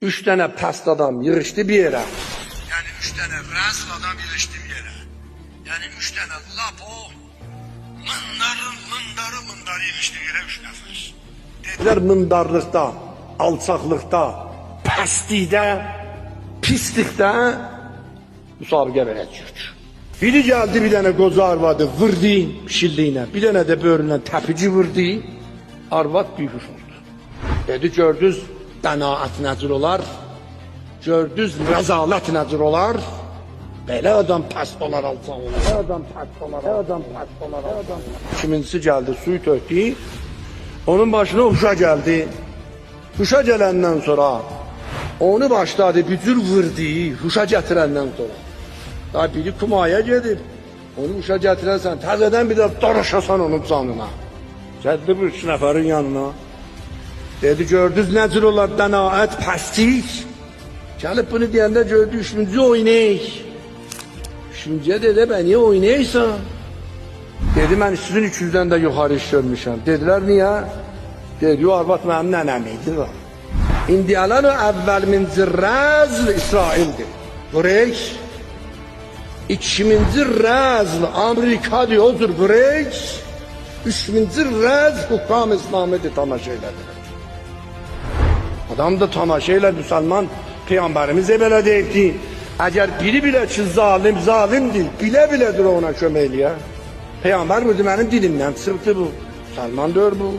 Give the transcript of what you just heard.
Üç tane past adam yığıştı bir yere. Yani üç tane rezil adam yığıştı bir yere. Yani üç tane lapo mındarı yığıştı bir yere üç nefer. Dediler mındarlıkta, alçaklıkta, pestlikte, pislikte müsabiqə verəcəyik. Biri geldi bir tane qozu arvadı vurdu şilliyine. Bir tane de böğründen təpici vurdu. Arvad büyür oldu. Dedi gördünüz qənaət necir olar? Gördünüz rəzalət necir olar? Belə adam pəst olar, alçaq olar. Belə adam pəst olar, adam pəst olar. Kiminçisi geldi suyu tökdü. Onun başına uşa geldi. Uşa gələndən sonra onu başladı bir cür vurdu. Uşa gətirəndən sonra. Daha biri kumaya gedib. Onu uşa gətirərsən, təzədən bir də daraşasan onun canına. Gəldi bu üç nəfərin yanına. Dedi gördünüz necir olar qənaət, pəstlik. Gəlib bunu deyəndə gördü üçüncü oynayıq. Üçüncüyə dedi ben niye oynayırsan? Dedi mən sizin üçünüzdən də yuxarı iş görmüşəm. Dedilər niyə? Dedi o arvad mənim nənəmiydi var. İndiyalar o əvvəl min zirrəzl İsraildir. Burayk. İkinci rəzl Amerika diyordur burayk. Üçüncü rəzl hukam İslam'ı tamaşa elədir. Adam da tamaşa elə Müslüman Peygamberimiz belə deyibdi. Eğer biri bile ki zalimdir, bile ona kömək eləyə. Peygamber buyurdu benim dilimden çıktı bu. Salman diyor bu.